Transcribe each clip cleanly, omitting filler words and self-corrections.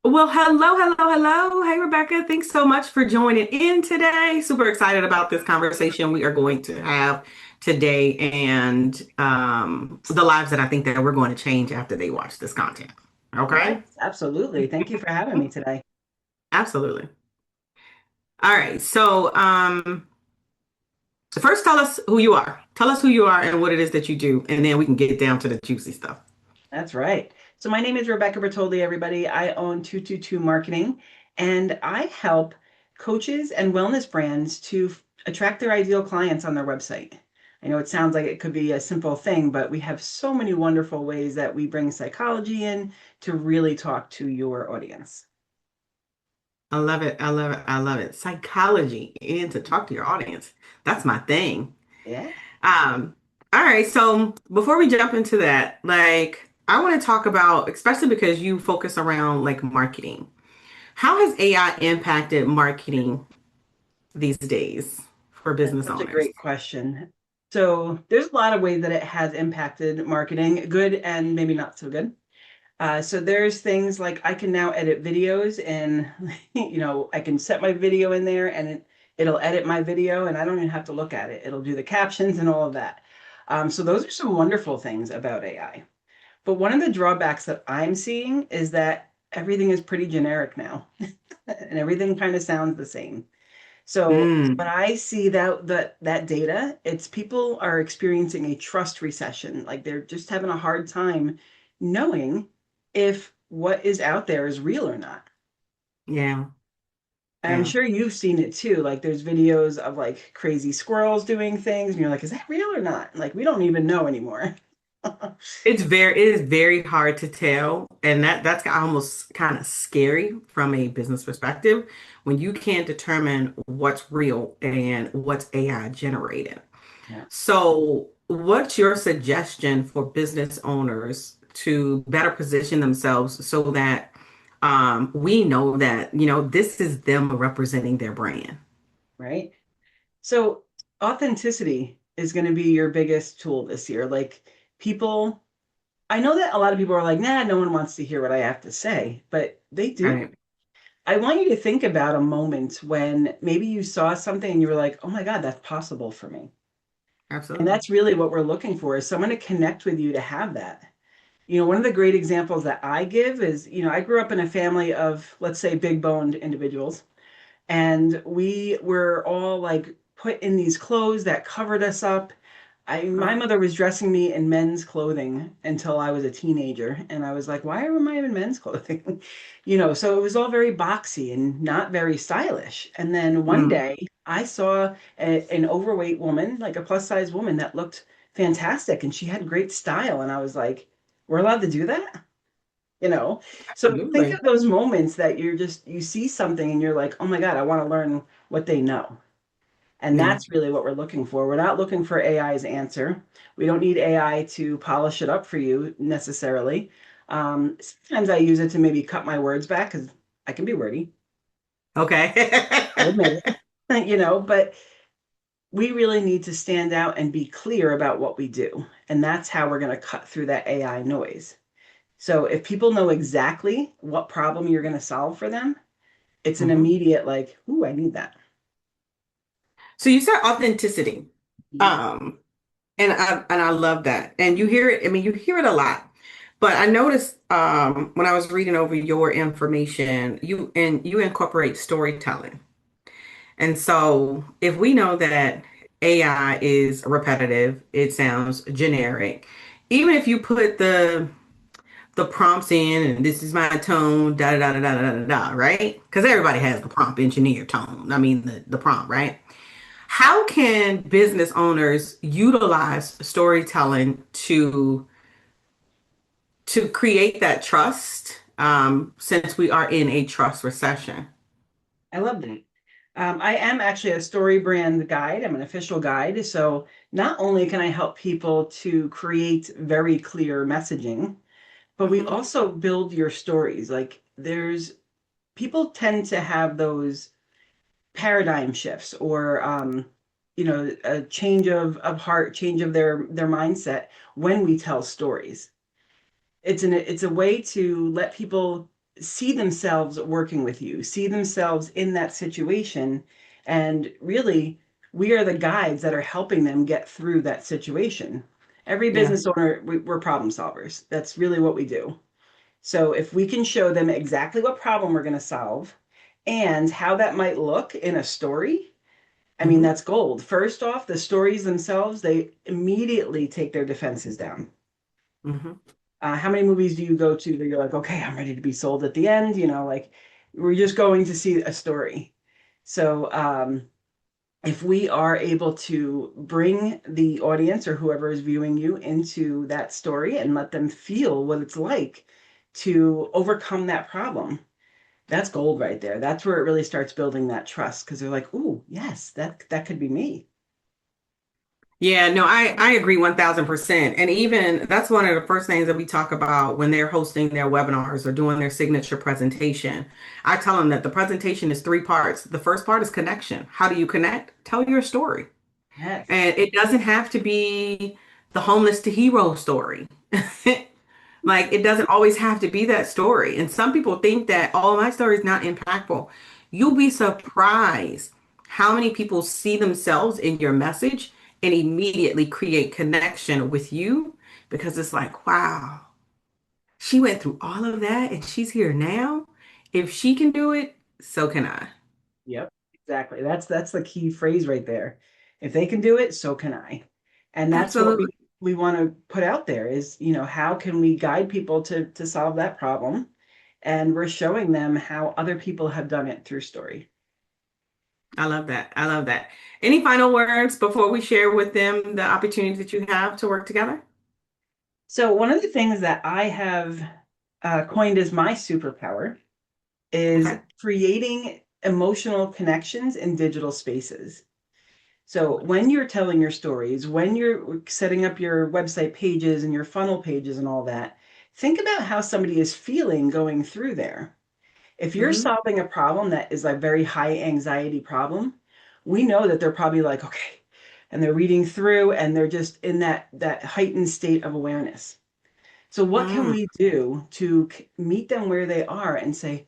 Well, hello. Hey, Rebecca. Thanks so much for joining in today. Super excited about this conversation we are going to have today and the lives that I think that we're going to change after they watch this content. Yes, Okay? absolutely. Thank you for having me today. Absolutely. All right. First tell us who you are. Tell us who you are and what it is that you do, and then we can get down to the juicy stuff. That's right. So my name is Rebecca Bertoldi, everybody. I own 222 Marketing, and I help coaches and wellness brands to attract their ideal clients on their website. I know it sounds like it could be a simple thing, but we have so many wonderful ways that we bring psychology in to really talk to your audience. I love it. I love it. I love it. Psychology and to talk to your audience. That's my thing. Yeah. Um, all right, so before we jump into that, like I want to talk about, especially because you focus around like marketing. How has AI impacted marketing these days for That's business such a owners? great question. So there's a lot of ways that it has impacted marketing, good and maybe not so good. So there's things like I can now edit videos and I can set my video in there and it'll edit my video and I don't even have to look at it. It'll do the captions and all of that. So those are some wonderful things about AI. But one of the drawbacks that I'm seeing is that everything is pretty generic now and everything kind of sounds the same. So when Mm, I see that data, it's people are experiencing a trust recession. Like they're just having a hard time knowing if what is out there is real or not. yeah, And I'm yeah. sure you've seen it too. Like there's videos of like crazy squirrels doing things, and you're like, is that real or not? Like we don't even know anymore. It is very hard to tell, and that's almost kind of scary from a business perspective when you can't determine what's real and what's AI generated. Yeah. So, what's your suggestion for business owners to better position themselves so that we know that, this is them representing their brand? Right. So authenticity is going to be your biggest tool this year. Like people I know that a lot of people are like, nah, no one wants to hear what I have to say, but they do. Right. I want you to think about a moment when maybe you saw something and you were like, oh my God, that's possible for me. And Absolutely. that's really what we're looking for is someone to connect with you to have that. One of the great examples that I give is, I grew up in a family of, let's say, big boned individuals. And we were all like put in these clothes that covered us up. My Right. mother was dressing me in men's clothing until I was a teenager, and I was like, why am I in men's clothing? So it was all very boxy and not very stylish. And then one Mm, day I saw an overweight woman, like a plus size woman that looked fantastic and she had great style. And I was like, we're allowed to do that? You know? So think of absolutely. those moments that you see something and you're like, oh my God, I want to learn what they know. And Yeah. that's really what we're looking for. We're not looking for AI's answer. We don't need AI to polish it up for you necessarily. Sometimes I use it to maybe cut my words back because I can be wordy. Okay. I'll admit it. But we really need to stand out and be clear about what we do. And that's how we're going to cut through that AI noise. So if people know exactly what problem you're going to solve for them, it's an Mhm. immediate like, ooh, I need that. So you said authenticity. Mhm. Um, and I love that. And you hear it, I mean, you hear it a lot. But I noticed when I was reading over your information, you incorporate storytelling. And so if we know that AI is repetitive, it sounds generic. Even if you put the prompts in and this is my tone, da da da da da da da, right? Because everybody has the prompt engineer tone. I mean the prompt, right? How can business owners utilize storytelling to create that trust since we are in a trust recession? I love that. I am actually a story brand guide. I'm an official guide. So not only can I help people to create very clear messaging, but we Mhm. also build your stories. Like there's people tend to have those paradigm shifts or a change of heart, change of their mindset when we tell stories. It's a way to let people see themselves working with you, see themselves in that situation. And really, we are the guides that are helping them get through that situation. Every Yeah. business owner, we're problem solvers. That's really what we do. So if we can show them exactly what problem we're going to solve and how that might look in a story, I mean, Hmm. that's gold. First off, the stories themselves, they immediately take their defenses down. Hmm. How many movies do you go to that you're like, okay, I'm ready to be sold at the end? Like we're just going to see a story. So if we are able to bring the audience or whoever is viewing you into that story and let them feel what it's like to overcome that problem, that's gold right there. That's where it really starts building that trust because they're like, "Ooh, yes, that could be me." Yeah, no, I agree 1000%. And even that's one of the first things that we talk about when they're hosting their webinars or doing their signature presentation. I tell them that the presentation is three parts. The first part is connection. How do you connect? Tell your story. Yes. And it doesn't have to be the homeless to hero story. Like it doesn't always have to be that story. And some people think that, oh, my story is not impactful. You'll be surprised how many people see themselves in your message and immediately create connection with you because it's like, wow, she went through all of that and she's here now. If she can do it, so can I. Yep, exactly. That's the key phrase right there. If they can do it, so can I. And that's what Absolutely. we want to put out there is, how can we guide people to solve that problem? And we're showing them how other people have done it through story. I love that. I love that. Any final words before we share with them the opportunities that you have to work together? So one of the things that I have coined as my superpower is Okay. creating emotional connections in digital spaces. So when you're telling your stories, when you're setting up your website pages and your funnel pages and all that, think about how somebody is feeling going through there. If you're Hmm. solving a problem that is a very high anxiety problem, we know that they're probably like, okay, and they're reading through and they're just in that heightened state of awareness. So what can Mm, we do to meet them where they are and say,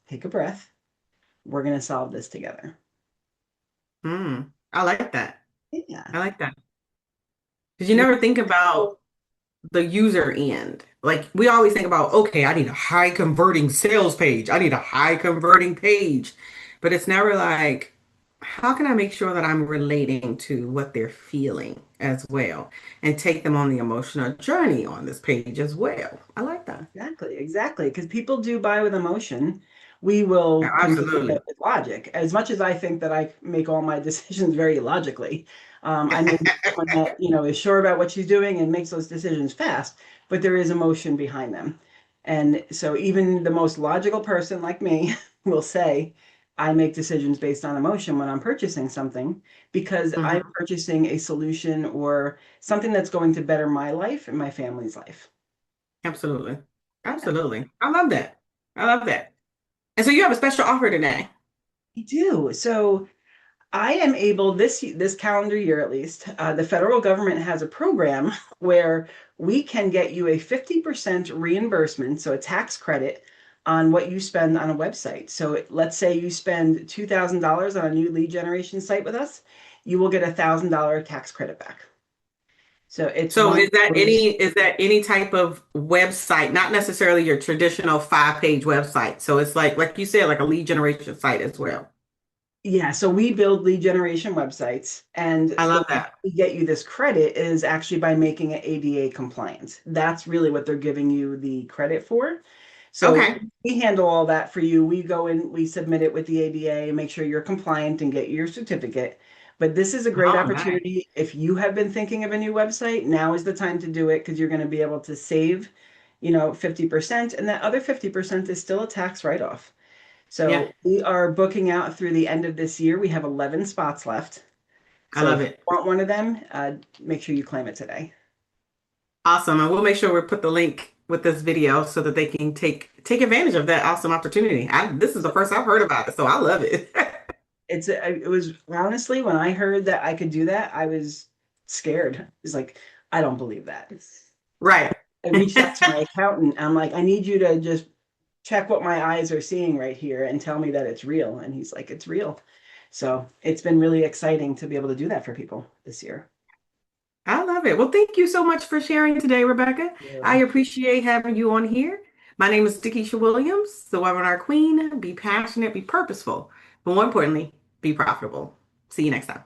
take a breath, we're going to solve this together. I like that. Yeah. I like that. Because you What never do think you about the user end. Like we always think about, okay, I need a high converting sales page. I need a high converting page. But it's never like, how can I make sure that I'm relating to what they're feeling as well and take them on the emotional journey on this page as well? I like that. Exactly, exactly. Because people do buy with emotion. We will Yeah, convey absolutely. it with logic. As much as I think that I make all my decisions very logically, I may be someone that, is sure about what she's doing and makes those decisions fast, but there is emotion behind them. And so even the most logical person like me will say, I make decisions based on emotion when I'm purchasing something because I'm Hmm. purchasing a solution or something that's going to better my life and my family's life. Absolutely. Yeah. Absolutely. I love that. I love that. And so you have a special offer today. We do. So I am able this calendar year at least, the federal government has a program where we can get you a 50% reimbursement, so a tax credit on what you spend on a website. So let's say you spend $2,000 on a new lead generation site with us, you will get $1,000 tax credit back. So it's So one of those. is that any type of website, not necessarily your traditional 5 page website. So it's like you said, like a lead generation site as well. Yeah, so we build lead generation websites, and I the love way that. we get you this credit is actually by making it ADA compliant. That's really what they're giving you the credit for. So Okay. we handle all that for you. We go in, we submit it with the ADA, make sure you're compliant and get your certificate. But this is a great Oh, nice. opportunity. If you have been thinking of a new website, now is the time to do it because you're going to be able to save, 50%, and that other 50% is still a tax write-off. Yeah, So we are booking out through the end of this year. We have 11 spots left. I So love if you it. want one of them, make sure you claim it today. Awesome. And we'll make sure we put the link with this video so that they can take advantage of that awesome opportunity. This is the first I've heard about it, so I love it. It was honestly, when I heard that I could do that, I was scared. It's like, I don't believe that. Right. I reached out to my accountant. I'm like, I need you to just check what my eyes are seeing right here and tell me that it's real. And he's like, it's real. So it's been really exciting to be able to do that for people this year. I love it. Well, thank you so much for sharing today, Rebecca. I Yeah. appreciate having you on here. My name is DeKesha Williams, the webinar queen. Be passionate, be purposeful, but more importantly, be profitable. See you next time.